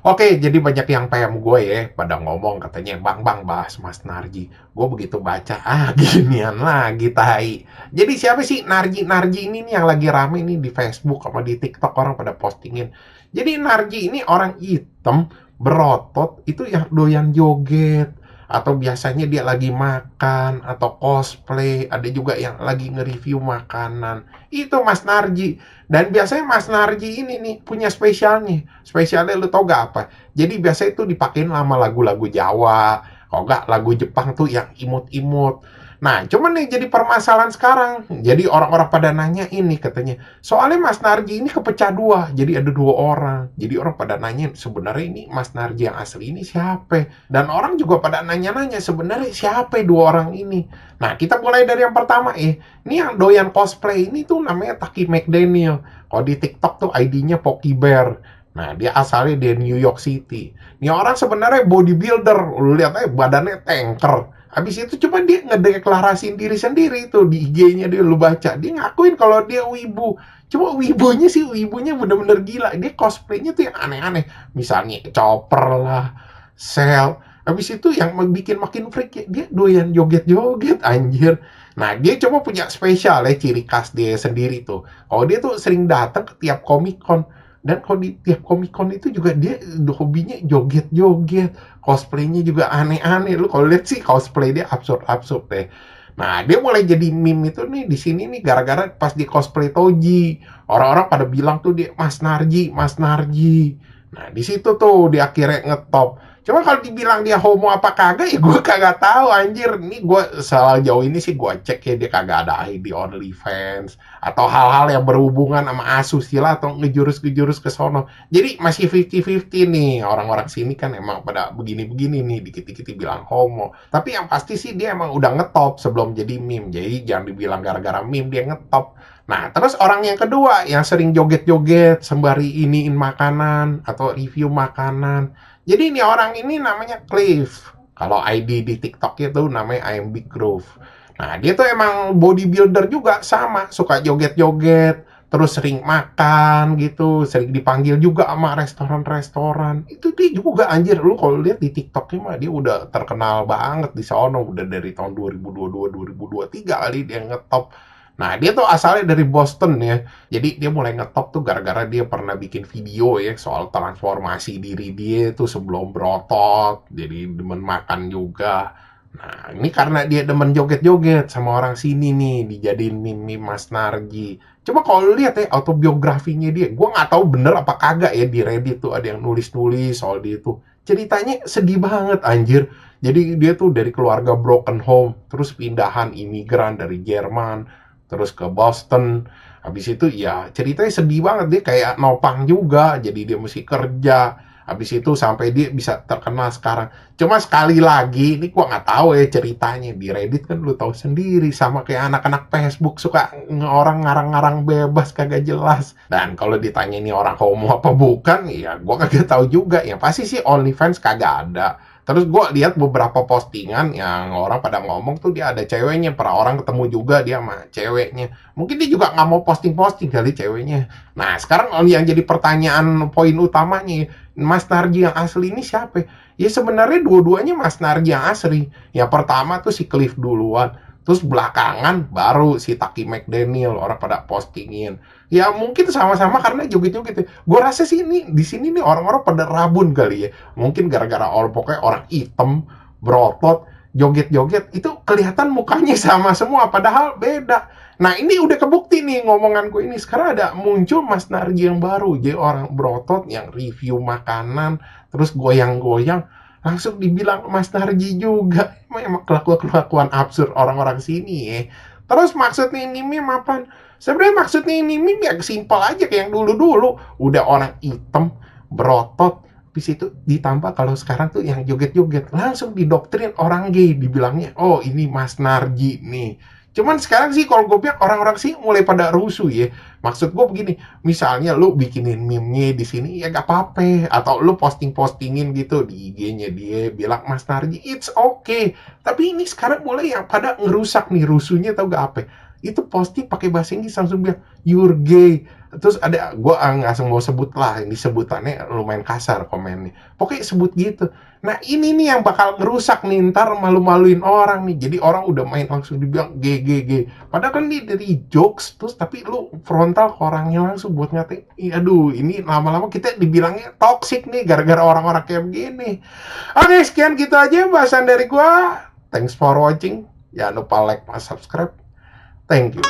Oke, jadi banyak yang PM gue ya, pada ngomong katanya, Bang, bahas Mas Narji. Gue begitu baca, ginian lagi, tai. Jadi siapa sih Narji ini nih yang lagi rame nih di Facebook sama di TikTok orang pada postingin. Jadi Narji ini orang hitam, berotot, itu yang doyan joget. Atau biasanya dia lagi makan, atau cosplay, ada juga yang lagi nge-review makanan. Itu Mas Narji. Dan biasanya Mas Narji ini nih punya spesialnya. Spesialnya lu tau gak apa? Jadi biasanya itu dipakein lama lagu-lagu Jawa, kalau nggak lagu Jepang tuh yang imut-imut. Nah, cuman nih jadi permasalahan sekarang. Jadi orang-orang pada nanya ini katanya. Soalnya Mas Narji ini kepecah dua. Jadi ada dua orang. Jadi orang pada nanya sebenarnya ini Mas Narji yang asli ini siapa? Dan orang juga pada nanya-nanya sebenarnya siapa dua orang ini. Nah, kita mulai dari yang pertama ya. Ini yang doyan cosplay ini tuh namanya Taki McDaniel. Kalau di TikTok tuh ID-nya Poki Bear. Nah, dia asalnya dari New York City. Ini orang sebenarnya bodybuilder. Lu lihat aja badannya tanker. Habis itu cuma dia ngedeklarasiin diri sendiri tuh di IG-nya dia lu baca. Dia ngakuin kalau dia wibu. Cuma wibunya bener-bener gila. Dia cosplaynya tuh yang aneh-aneh. Misalnya Chopper lah, Cell. Habis itu yang bikin makin freak ya, dia doyan joget-joget anjir. Nah, dia cuma punya spesial ya, ciri khas dia sendiri tuh. Kalau dia tuh sering datang ke tiap Comic Con. Dan kalau di tiap Comic Con itu juga dia hobinya joget-joget, cosplaynya juga aneh-aneh. Lu kalau lihat sih cosplay dia absurd-absurd deh. Nah, dia mulai jadi meme itu nih di sini nih gara-gara pas di cosplay Toji. Orang-orang pada bilang tuh dia Mas Narji, Mas Narji. Nah, di situ tuh dia akhirnya ngetop. Cuma kalau dibilang dia homo apa kagak ya gue kagak tahu anjir. Ini gue sejauh ini sih gue cek ya dia kagak ada ID OnlyFans atau hal-hal yang berhubungan sama asusila atau ngejurus-ngejurus ke sono. Jadi masih 50-50 nih. Orang-orang sini kan emang pada begini-begini nih, dikit-dikit bilang homo. Tapi yang pasti sih dia emang udah ngetop sebelum jadi meme. Jadi jangan dibilang gara-gara meme dia ngetop. Nah, terus orang yang kedua yang sering joget-joget sembari iniin makanan atau review makanan. Jadi ini orang ini namanya Cliff. Kalau ID di TikTok itu namanya I am Big Groove. Nah, dia tuh emang bodybuilder juga sama, suka joget-joget, terus sering makan gitu, sering dipanggil juga sama restoran-restoran. Itu dia juga anjir, lu kalau lihat di TikToknya mah dia udah terkenal banget di sono, udah dari tahun 2022 2023 kali dia ngetop. Nah, dia tuh asalnya dari Boston ya. Jadi dia mulai ngetop tuh gara-gara dia pernah bikin video ya soal transformasi diri dia tuh sebelum berotot, jadi demen makan juga. Nah, ini karena dia demen joget-joget sama orang sini nih, dijadiin meme Mas Narji. Coba kalau lu lihat ya autobiografinya dia, gue nggak tahu bener apa kagak ya di Reddit tuh ada yang nulis-nulis soal dia tuh. Ceritanya sedih banget anjir. Jadi dia tuh dari keluarga broken home, terus pindahan imigran dari Jerman, terus ke Boston. Habis itu ya ceritanya sedih banget, dia kayak nopang juga, jadi dia mesti kerja. Habis itu sampai dia bisa terkenal sekarang. Cuma sekali lagi, ini gua nggak tahu ya ceritanya di Reddit kan lu tahu sendiri sama kayak anak-anak Facebook suka orang ngarang-ngarang bebas kagak jelas. Dan kalau ditanya ini orang homo apa bukan, ya gua kagak tahu juga. Yang pasti sih OnlyFans kagak ada. Terus gue lihat beberapa postingan yang orang pada ngomong tuh dia ada ceweknya, pernah orang ketemu juga dia sama ceweknya. Mungkin dia juga nggak mau posting-posting kali ceweknya. Nah sekarang yang jadi pertanyaan poin utamanya, Mas Narji yang asli ini siapa? Ya sebenarnya dua-duanya Mas Narji yang asli. Yang pertama tuh si Cliff duluan. Terus belakangan baru si Taki McDaniel orang pada postingin. Ya mungkin sama-sama karena joget-joget ya. Gue rasa sih ini di sini nih orang-orang pada rabun kali ya. Mungkin gara-gara orang pokoknya orang hitam, berotot, joget-joget itu kelihatan mukanya sama semua padahal beda. Nah, ini udah kebukti nih ngomonganku ini. Sekarang ada muncul Mas Narji yang baru. Jadi orang berotot yang review makanan, terus goyang-goyang, langsung dibilang Mas Narji juga. Emang kelakuan absurd orang-orang sini ya. Terus maksudnya ini meme apa? Sebenarnya maksudnya ini meme ya simpel aja kayak yang dulu-dulu. Udah orang hitam, berotot, habis itu ditambah kalau sekarang tuh yang joget-joget langsung didoktrin orang gay dibilangnya oh ini Mas Narji nih. Cuman sekarang sih kalau gue bilang orang-orang sih mulai pada rusuh ya. Maksud gue begini, misalnya lu bikinin meme-nya di sini ya gak apa-apa atau lu posting-postingin gitu di IG-nya dia bilang Mas Narji it's okay. Tapi ini sekarang mulai yang pada ngerusak nih rusuhnya tau gak apa? Itu posting pakai bahasa Inggris langsung bilang you're gay Terus ada gue nggak mau sebut lah, ini sebutannya lumayan kasar komennya. Pokoknya sebut gitu. Nah ini nih yang bakal ngerusak nih, ntar malu-maluin orang nih. Jadi orang udah main langsung dibilang G. Padahal kan ini dari jokes, terus tapi lu frontal ke orangnya langsung buat ngatain. Aduh, ini lama-lama kita dibilangnya toxic nih gara-gara orang-orang kayak begini. Oke, sekian gitu aja bahasan dari gua. Thanks for watching. Jangan lupa like, subscribe. Thank you.